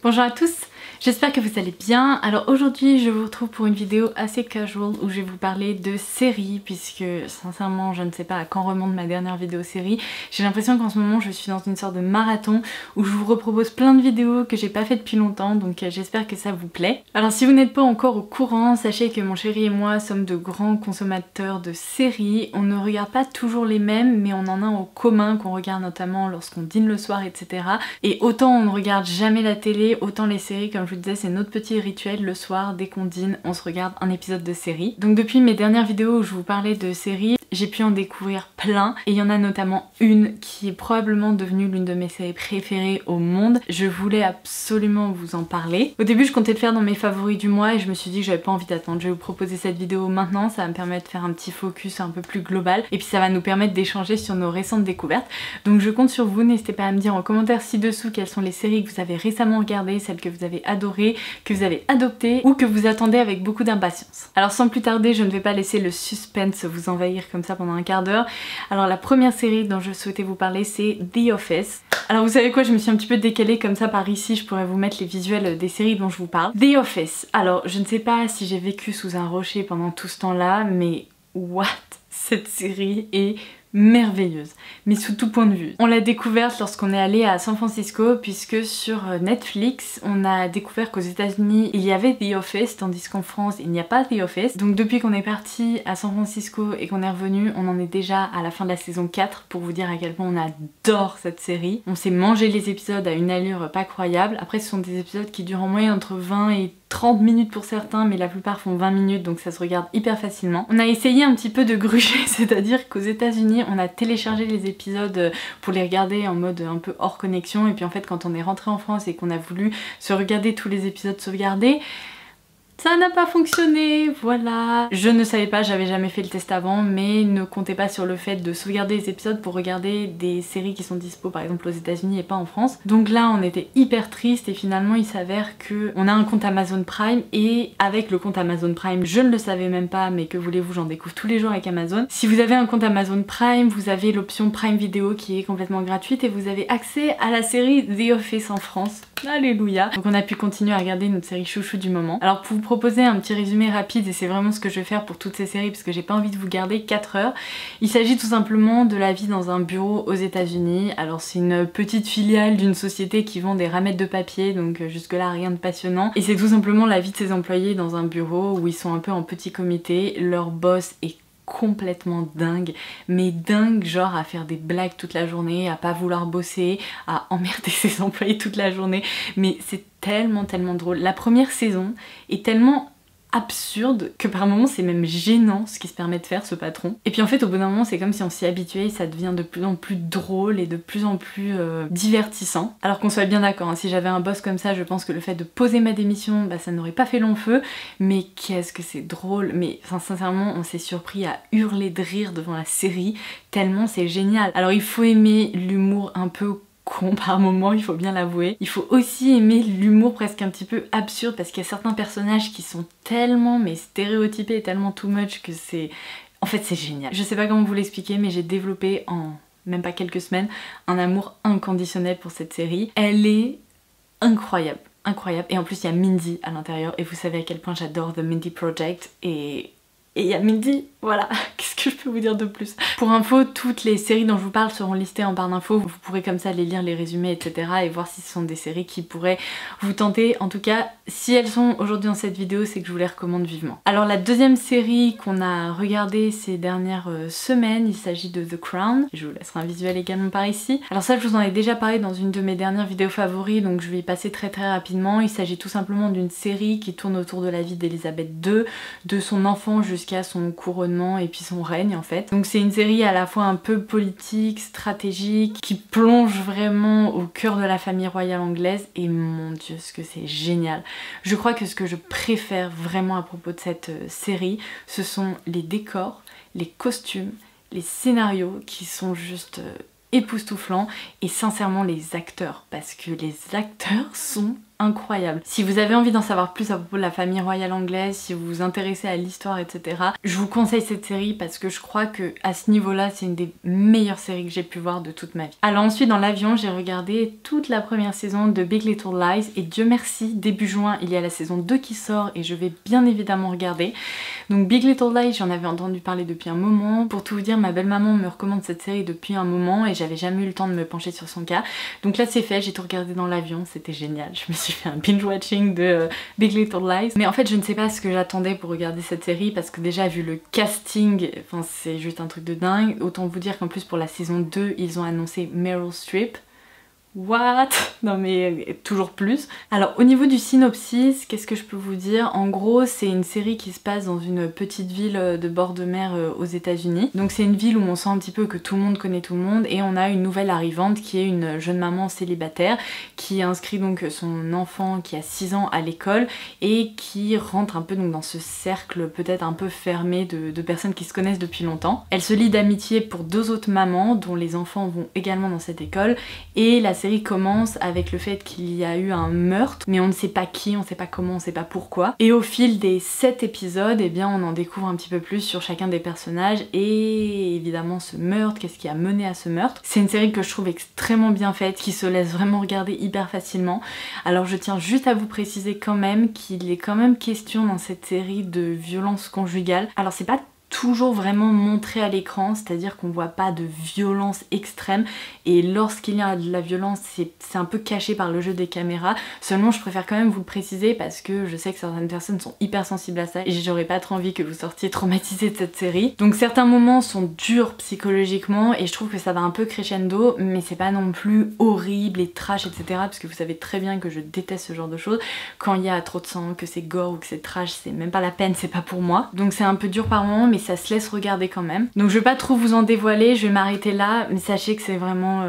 Bonjour à tous, j'espère que vous allez bien. Alors aujourd'hui je vous retrouve pour une vidéo assez casual où je vais vous parler de séries, puisque sincèrement je ne sais pas à quand remonte ma dernière vidéo série. J'ai l'impression qu'en ce moment je suis dans une sorte de marathon où je vous repropose plein de vidéos que j'ai pas fait depuis longtemps, donc j'espère que ça vous plaît. Alors si vous n'êtes pas encore au courant, sachez que mon chéri et moi sommes de grands consommateurs de séries. On ne regarde pas toujours les mêmes, mais on en a en commun qu'on regarde notamment lorsqu'on dîne le soir, etc. Et autant on ne regarde jamais la télé, autant les séries, comme je vous disais, c'est notre petit rituel. Le soir, dès qu'on dîne, on se regarde un épisode de série. Donc depuis mes dernières vidéos où je vous parlais de séries, j'ai pu en découvrir plein, et il y en a notamment une qui est probablement devenue l'une de mes séries préférées au monde. Je voulais absolument vous en parler. Au début je comptais le faire dans mes favoris du mois et je me suis dit que j'avais pas envie d'attendre. Je vais vous proposer cette vidéo maintenant, ça va me permettre de faire un petit focus un peu plus global et puis ça va nous permettre d'échanger sur nos récentes découvertes. Donc je compte sur vous, n'hésitez pas à me dire en commentaire ci-dessous quelles sont les séries que vous avez récemment regardées, celles que vous avez adorées, que vous avez adoptées ou que vous attendez avec beaucoup d'impatience. Alors sans plus tarder, je ne vais pas laisser le suspense vous envahir comme ça pendant un quart d'heure. Alors la première série dont je souhaitais vous parler, c'est The Office. Alors vous savez quoi, je me suis un petit peu décalée comme ça par ici, je pourrais vous mettre les visuels des séries dont je vous parle. The Office, alors je ne sais pas si j'ai vécu sous un rocher pendant tout ce temps-là, mais what? Cette série est merveilleuse, mais sous tout point de vue. On l'a découverte lorsqu'on est allé à San Francisco, puisque sur Netflix on a découvert qu'aux États-Unis il y avait The Office, tandis qu'en France il n'y a pas The Office. Donc depuis qu'on est parti à San Francisco et qu'on est revenu, on en est déjà à la fin de la saison 4 pour vous dire à quel point on adore cette série. On s'est mangé les épisodes à une allure pas croyable. Après ce sont des épisodes qui durent en moyenne entre 20 et 30 minutes pour certains, mais la plupart font 20 minutes, donc ça se regarde hyper facilement. On a essayé un petit peu de gruger, c'est-à-dire qu'aux États-Unis on a téléchargé les épisodes pour les regarder en mode un peu hors connexion, et puis en fait quand on est rentré en France et qu'on a voulu se regarder tous les épisodes sauvegardés, ça n'a pas fonctionné, voilà. Je ne savais pas, j'avais jamais fait le test avant, mais ne comptez pas sur le fait de sauvegarder les épisodes pour regarder des séries qui sont dispo par exemple aux États-Unis et pas en France. Donc là on était hyper triste et finalement il s'avère que on a un compte Amazon Prime, et avec le compte Amazon Prime, je ne le savais même pas, mais que voulez-vous, j'en découvre tous les jours avec Amazon. Si vous avez un compte Amazon Prime, vous avez l'option Prime Video qui est complètement gratuite et vous avez accès à la série The Office en France. Alléluia. Donc on a pu continuer à regarder notre série chouchou du moment. Alors pour vous proposer un petit résumé rapide, et c'est vraiment ce que je vais faire pour toutes ces séries parce que j'ai pas envie de vous garder 4 heures, il s'agit tout simplement de la vie dans un bureau aux États-Unis. Alors c'est une petite filiale d'une société qui vend des ramettes de papier, donc jusque là rien de passionnant, et c'est tout simplement la vie de ses employés dans un bureau où ils sont un peu en petit comité. Leur boss est complètement dingue, mais dingue genre à faire des blagues toute la journée, à pas vouloir bosser, à emmerder ses employés toute la journée, mais c'est tellement drôle. La première saison est tellement absurde que par moments c'est même gênant ce qu'il se permet de faire, ce patron. Et puis en fait au bout d'un moment c'est comme si on s'y habituait et ça devient de plus en plus drôle et de plus en plus divertissant. Alors qu'on soit bien d'accord, hein, si j'avais un boss comme ça, je pense que le fait de poser ma démission, bah ça n'aurait pas fait long feu, mais qu'est-ce que c'est drôle. Mais enfin sincèrement on s'est surpris à hurler de rire devant la série, tellement c'est génial. Alors il faut aimer l'humour un peu con par moment, il faut bien l'avouer. Il faut aussi aimer l'humour presque un petit peu absurde, parce qu'il y a certains personnages qui sont tellement mais stéréotypés et tellement too much que c'est... En fait c'est génial. Je sais pas comment vous l'expliquer, mais j'ai développé en même pas quelques semaines un amour inconditionnel pour cette série. Elle est incroyable, incroyable. Et en plus il y a Mindy à l'intérieur, et vous savez à quel point j'adore The Mindy Project, et il y a Mindy, voilà, qu'est-ce que je peux vous dire de plus? Pour info, toutes les séries dont je vous parle seront listées en barre d'infos, vous pourrez comme ça les lire, les résumés, etc. et voir si ce sont des séries qui pourraient vous tenter. En tout cas, si elles sont aujourd'hui dans cette vidéo, c'est que je vous les recommande vivement. Alors la deuxième série qu'on a regardée ces dernières semaines, il s'agit de The Crown. Je vous laisserai un visuel également par ici. Alors ça, je vous en ai déjà parlé dans une de mes dernières vidéos favoris, donc je vais y passer très rapidement. Il s'agit tout simplement d'une série qui tourne autour de la vie d'Elisabeth II, de son enfant jusqu'à son couronnement et puis son règne en fait. Donc c'est une série à la fois un peu politique, stratégique, qui plonge vraiment au cœur de la famille royale anglaise, et mon dieu ce que c'est génial. Je crois que ce que je préfère vraiment à propos de cette série, ce sont les décors, les costumes, les scénarios qui sont juste époustouflants, et sincèrement les acteurs, parce que les acteurs sont incroyable. Si vous avez envie d'en savoir plus à propos de la famille royale anglaise, si vous vous intéressez à l'histoire, etc., je vous conseille cette série parce que je crois que à ce niveau-là, c'est une des meilleures séries que j'ai pu voir de toute ma vie. Alors ensuite, dans l'avion, j'ai regardé toute la première saison de Big Little Lies et Dieu merci, début juin, il y a la saison 2 qui sort et je vais bien évidemment regarder. Donc Big Little Lies, j'en avais entendu parler depuis un moment. Pour tout vous dire, ma belle-maman me recommande cette série depuis un moment et j'avais jamais eu le temps de me pencher sur son cas. Donc là c'est fait, j'ai tout regardé dans l'avion, c'était génial. Je me suis fait un binge-watching de Big Little Lies. Mais en fait je ne sais pas ce que j'attendais pour regarder cette série parce que déjà vu le casting, enfin c'est juste un truc de dingue. Autant vous dire qu'en plus pour la saison 2, ils ont annoncé Meryl Streep. What? Non mais toujours plus. Alors au niveau du synopsis, qu'est-ce que je peux vous dire? En gros c'est une série qui se passe dans une petite ville de bord de mer aux États-Unis. Donc c'est une ville où on sent un petit peu que tout le monde connaît tout le monde et on a une nouvelle arrivante qui est une jeune maman célibataire qui inscrit donc son enfant qui a 6 ans à l'école et qui rentre un peu donc dans ce cercle peut-être un peu fermé de personnes qui se connaissent depuis longtemps. Elle se lie d'amitié pour 2 autres mamans dont les enfants vont également dans cette école et la série commence avec le fait qu'il y a eu un meurtre, mais on ne sait pas qui, on ne sait pas comment, on ne sait pas pourquoi. Et au fil des 7 épisodes, eh bien on en découvre un petit peu plus sur chacun des personnages et évidemment ce meurtre, qu'est-ce qui a mené à ce meurtre. C'est une série que je trouve extrêmement bien faite, qui se laisse vraiment regarder hyper facilement. Alors je tiens juste à vous préciser quand même qu'il est quand même question dans cette série de violence conjugale. Alors c'est pas toujours vraiment montré à l'écran, c'est-à-dire qu'on voit pas de violence extrême et lorsqu'il y a de la violence c'est un peu caché par le jeu des caméras. Seulement je préfère quand même vous le préciser parce que je sais que certaines personnes sont hyper sensibles à ça et j'aurais pas trop envie que vous sortiez traumatisés de cette série. Donc certains moments sont durs psychologiquement et je trouve que ça va un peu crescendo, mais c'est pas non plus horrible et trash etc, parce que vous savez très bien que je déteste ce genre de choses. Quand il y a trop de sang, que c'est gore ou que c'est trash, c'est même pas la peine, c'est pas pour moi. Donc c'est un peu dur par moment, mais ça se laisse regarder quand même. Donc je vais pas trop vous en dévoiler, je vais m'arrêter là, mais sachez que c'est vraiment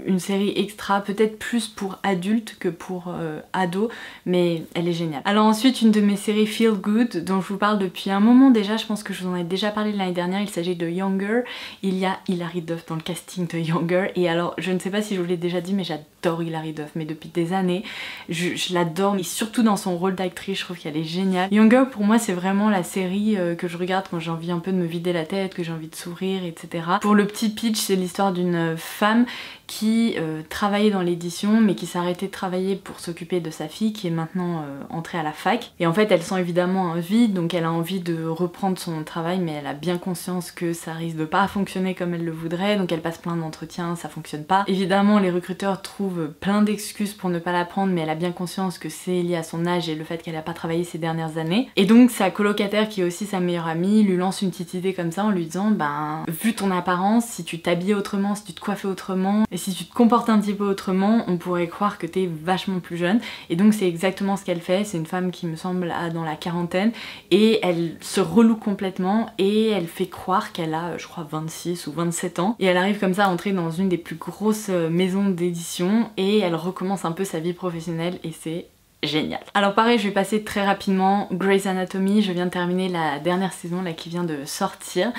une série extra, peut-être plus pour adultes que pour ados, mais elle est géniale. Alors ensuite, une de mes séries feel good dont je vous parle depuis un moment déjà, je pense que je vous en ai déjà parlé l'année dernière, il s'agit de Younger. Il y a Hilary Duff dans le casting de Younger et alors je ne sais pas si je vous l'ai déjà dit, mais j'adore Hilary Duff, mais depuis des années, je l'adore, mais surtout dans son rôle d'actrice, je trouve qu'elle est géniale. Younger pour moi c'est vraiment la série que je regarde quand j'ai envie un peu de me vider la tête, que j'ai envie de sourire, etc. Pour le petit pitch, c'est l'histoire d'une femme qui travaillait dans l'édition mais qui s'est arrêtée de travailler pour s'occuper de sa fille qui est maintenant entrée à la fac. Et en fait elle sent évidemment un vide, donc elle a envie de reprendre son travail mais elle a bien conscience que ça risque de pas fonctionner comme elle le voudrait, donc elle passe plein d'entretiens, ça fonctionne pas. Évidemment les recruteurs trouvent plein d'excuses pour ne pas la prendre mais elle a bien conscience que c'est lié à son âge et le fait qu'elle a pas travaillé ces dernières années. Et donc sa colocataire qui est aussi sa meilleure amie lui lance une petite idée comme ça en lui disant ben vu ton apparence, si tu t'habillais autrement, si tu te coiffais autrement et si tu te comportes un petit peu autrement, on pourrait croire que t'es vachement plus jeune. Et donc c'est exactement ce qu'elle fait. C'est une femme qui me semble dans la quarantaine et elle se reloue complètement et elle fait croire qu'elle a je crois 26 ou 27 ans et elle arrive comme ça à entrer dans une des plus grosses maisons d'édition et elle recommence un peu sa vie professionnelle et c'est génial. Alors pareil, je vais passer très rapidement Grey's Anatomy, je viens de terminer la dernière saison là qui vient de sortir.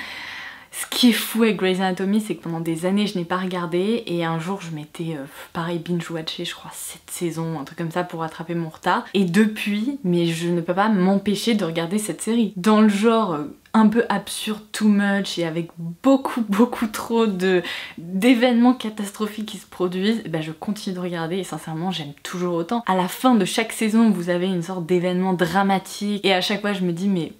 Ce qui est fou avec Grey's Anatomy, c'est que pendant des années je n'ai pas regardé et un jour je m'étais pareil binge-watché je crois 7 saisons, un truc comme ça pour rattraper mon retard. Et depuis, mais je ne peux pas m'empêcher de regarder cette série. Dans le genre un peu absurde, too much et avec beaucoup trop d'événements catastrophiques qui se produisent, ben je continue de regarder et sincèrement j'aime toujours autant. À la fin de chaque saison vous avez une sorte d'événement dramatique et à chaque fois je me dis mais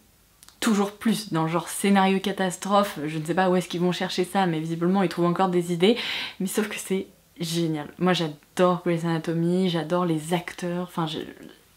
toujours plus dans le genre scénario catastrophe, je ne sais pas où est-ce qu'ils vont chercher ça mais visiblement ils trouvent encore des idées, mais sauf que c'est génial. Moi j'adore Grey's Anatomy, j'adore les acteurs, enfin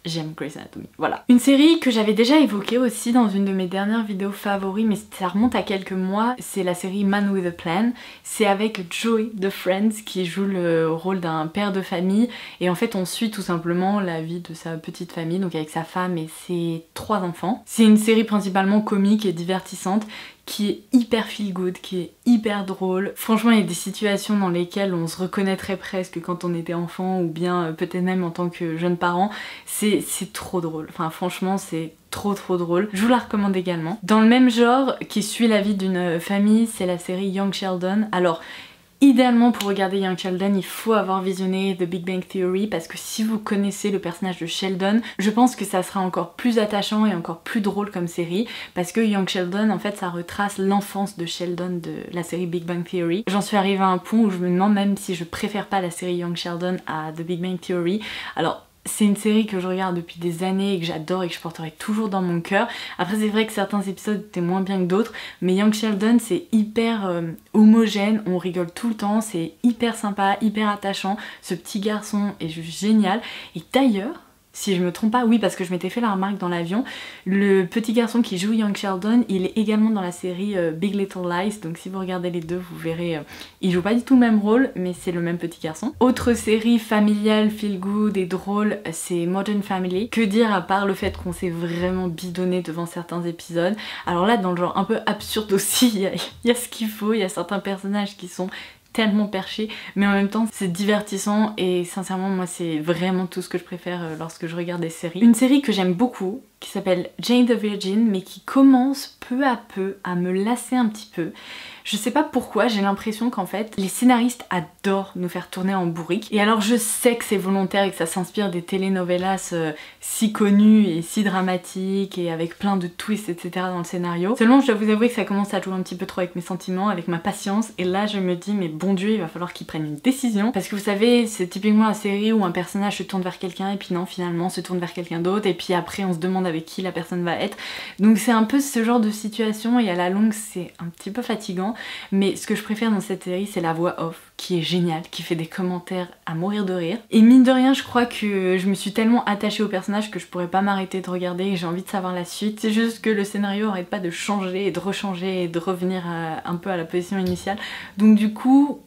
j'aime Grey's Anatomy, voilà. Une série que j'avais déjà évoquée aussi dans une de mes dernières vidéos favoris, mais ça remonte à quelques mois, c'est la série Man with a Plan. C'est avec Joey de Friends qui joue le rôle d'un père de famille et en fait on suit tout simplement la vie de sa petite famille, donc avec sa femme et ses 3 enfants. C'est une série principalement comique et divertissante qui est hyper feel good, qui est hyper drôle. Franchement il y a des situations dans lesquelles on se reconnaîtrait presque quand on était enfant ou bien peut-être même en tant que jeune parent. C'est trop drôle, enfin franchement c'est trop drôle. Je vous la recommande également. Dans le même genre qui suit la vie d'une famille, c'est la série Young Sheldon. Alors Idéalement pour regarder Young Sheldon, il faut avoir visionné The Big Bang Theory parce que si vous connaissez le personnage de Sheldon, je pense que ça sera encore plus attachant et encore plus drôle comme série parce que Young Sheldon en fait ça retrace l'enfance de Sheldon de la série Big Bang Theory. J'en suis arrivée à un point où je me demande même si je préfère pas la série Young Sheldon à The Big Bang Theory. Alors c'est une série que je regarde depuis des années et que j'adore et que je porterai toujours dans mon cœur. Après c'est vrai que certains épisodes étaient moins bien que d'autres, mais Young Sheldon c'est hyper homogène, on rigole tout le temps, c'est hyper sympa, hyper attachant. Ce petit garçon est juste génial. Et d'ailleurs, si je me trompe pas, oui parce que je m'étais fait la remarque dans l'avion, le petit garçon qui joue Young Sheldon, il est également dans la série Big Little Lies, donc si vous regardez les deux vous verrez, il joue pas du tout le même rôle mais c'est le même petit garçon. Autre série familiale, feel good et drôle, c'est Modern Family. Que dire à part le fait qu'on s'est vraiment bidonné devant certains épisodes. Alors là dans le genre un peu absurde aussi, il y a ce qu'il faut, il y a certains personnages qui sont tellement perché, mais en même temps c'est divertissant et sincèrement moi c'est vraiment tout ce que je préfère lorsque je regarde des séries. Une série que j'aime beaucoup qui s'appelle Jane the Virgin mais qui commence peu à peu à me lasser un petit peu. Je sais pas pourquoi, j'ai l'impression qu'en fait les scénaristes adorent nous faire tourner en bourrique. Et alors je sais que c'est volontaire et que ça s'inspire des telenovelas si connues et si dramatiques et avec plein de twists etc dans le scénario. Seulement je dois vous avouer que ça commence à jouer un petit peu trop avec mes sentiments, avec ma patience, et là je me dis mais bon Dieu il va falloir qu'ils prennent une décision. Parce que vous savez c'est typiquement la série où un personnage se tourne vers quelqu'un et puis non finalement se tourne vers quelqu'un d'autre et puis après on se demande avec qui la personne va être. Donc c'est un peu ce genre de situation et à la longue c'est un petit peu fatigant. Mais ce que je préfère dans cette série c'est la voix off qui est géniale, qui fait des commentaires à mourir de rire. Et mine de rien je crois que je me suis tellement attachée au personnage que je pourrais pas m'arrêter de regarder et j'ai envie de savoir la suite. C'est juste que le scénario arrête pas de changer et de rechanger et de revenir un peu à la position initiale. Donc du coup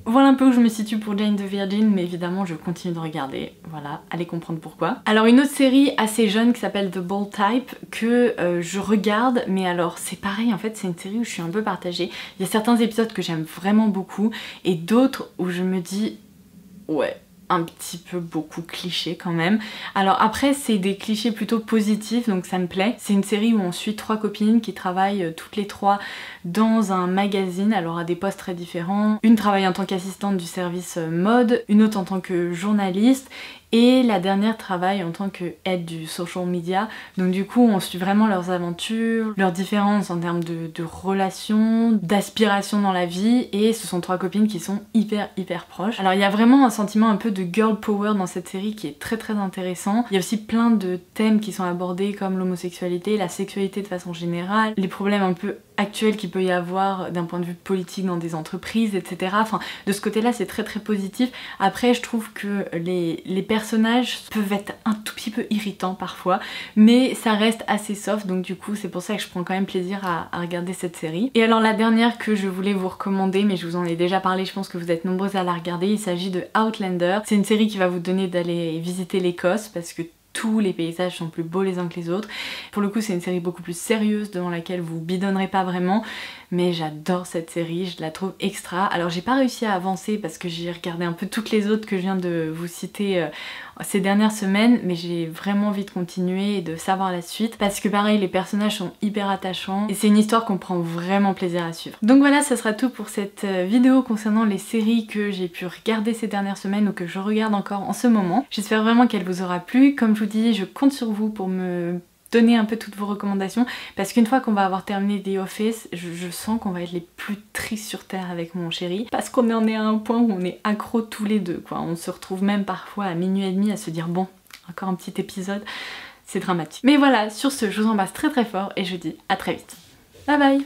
voilà un peu où je me situe pour Jane the Virgin, mais évidemment je continue de regarder, voilà, allez comprendre pourquoi. Alors une autre série assez jeune qui s'appelle The Bold Type que je regarde, mais alors c'est pareil en fait, c'est une série où je suis un peu partagée. Il y a certains épisodes que j'aime vraiment beaucoup et d'autres où je me dis ouais, un petit peu beaucoup cliché quand même. Alors après c'est des clichés plutôt positifs donc ça me plaît. C'est une série où on suit trois copines qui travaillent toutes les trois dans un magazine, alors à des postes très différents. Une travaille en tant qu'assistante du service mode, une autre en tant que journaliste et la dernière travaille en tant que aide du social media. Donc du coup on suit vraiment leurs aventures, leurs différences en termes de relations, d'aspiration dans la vie, et ce sont trois copines qui sont hyper proches. Alors il y a vraiment un sentiment un peu de girl power dans cette série qui est très intéressant. Il y a aussi plein de thèmes qui sont abordés comme l'homosexualité, la sexualité de façon générale, les problèmes un peu actuels qu'il peut y avoir d'un point de vue politique dans des entreprises, etc. Enfin, de ce côté-là, c'est très positif. Après, je trouve que les personnages peuvent être un tout petit peu irritants parfois, mais ça reste assez soft, donc du coup, c'est pour ça que je prends quand même plaisir à regarder cette série. Et alors, la dernière que je voulais vous recommander, mais je vous en ai déjà parlé, je pense que vous êtes nombreuses à la regarder, il s'agit de Outlander. C'est une série qui va vous donner d'aller visiter l'Écosse, parce que tous les paysages sont plus beaux les uns que les autres. Pour le coup c'est une série beaucoup plus sérieuse devant laquelle vous bidonnerez pas vraiment, mais j'adore cette série, je la trouve extra. Alors j'ai pas réussi à avancer parce que j'ai regardé un peu toutes les autres que je viens de vous citer ces dernières semaines, mais j'ai vraiment envie de continuer et de savoir la suite parce que pareil les personnages sont hyper attachants et c'est une histoire qu'on prend vraiment plaisir à suivre. Donc voilà, ça sera tout pour cette vidéo concernant les séries que j'ai pu regarder ces dernières semaines ou que je regarde encore en ce moment. J'espère vraiment qu'elle vous aura plu. Comme je vous dis, je compte sur vous pour me donner un peu toutes vos recommandations parce qu'une fois qu'on va avoir terminé The Office, je sens qu'on va être les plus tristes sur terre avec mon chéri parce qu'on en est à un point où on est accros tous les deux quoi. On se retrouve même parfois à minuit et demi à se dire bon, encore un petit épisode, c'est dramatique. Mais voilà, sur ce, je vous embrasse très fort et je vous dis à très vite. Bye bye.